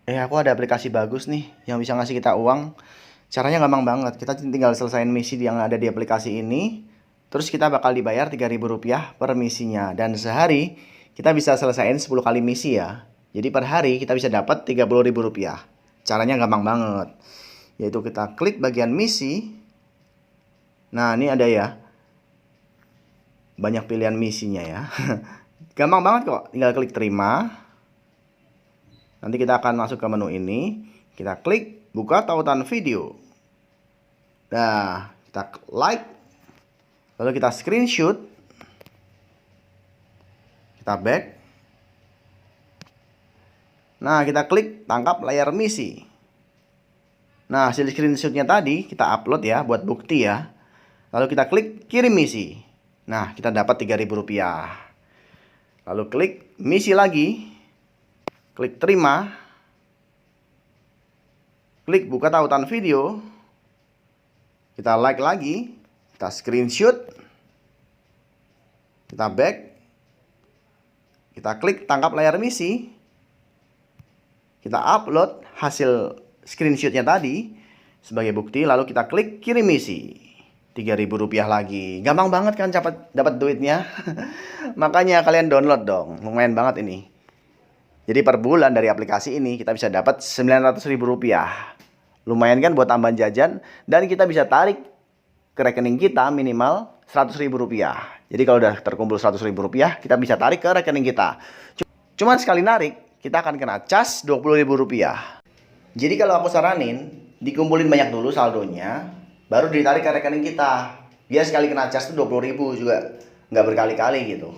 Aku ada aplikasi bagus nih yang bisa ngasih kita uang. Caranya gampang banget. Kita tinggal selesaiin misi yang ada di aplikasi ini. Terus kita bakal dibayar Rp3.000 per misinya. Dan sehari kita bisa selesaiin 10 kali misi ya. Jadi per hari kita bisa dapat Rp30.000. Caranya gampang banget. Yaitu kita klik bagian misi. Nah, ini ada ya. Banyak pilihan misinya ya. Gampang banget kok. Tinggal klik terima. Nanti kita akan masuk ke menu ini. Kita klik buka tautan video. Nah, kita like. Lalu kita screenshot. Kita back. Nah, kita klik tangkap layar misi. Nah, hasil screenshotnya tadi kita upload ya buat bukti ya. Lalu kita klik kirim misi. Nah, kita dapat Rp3.000. Lalu klik misi lagi. Klik terima. Klik buka tautan video. Kita like lagi. Kita screenshot. Kita back. Kita klik tangkap layar misi. Kita upload hasil screenshotnya tadi sebagai bukti. Lalu kita klik kirim misi. Rp3.000 lagi. Gampang banget kan dapat duitnya. Makanya kalian download dong. Lumayan banget ini. Jadi per bulan dari aplikasi ini kita bisa dapat Rp900.000. Lumayan kan buat tambahan jajan. Dan kita bisa tarik ke rekening kita minimal Rp100.000. Jadi kalau udah terkumpul Rp100.000, kita bisa tarik ke rekening kita. Cuman sekali narik, kita akan kena cas Rp20.000. Jadi kalau aku saranin, dikumpulin banyak dulu saldonya, baru ditarik ke rekening kita. Biar sekali kena cas tuh 20.000 juga, nggak berkali-kali gitu.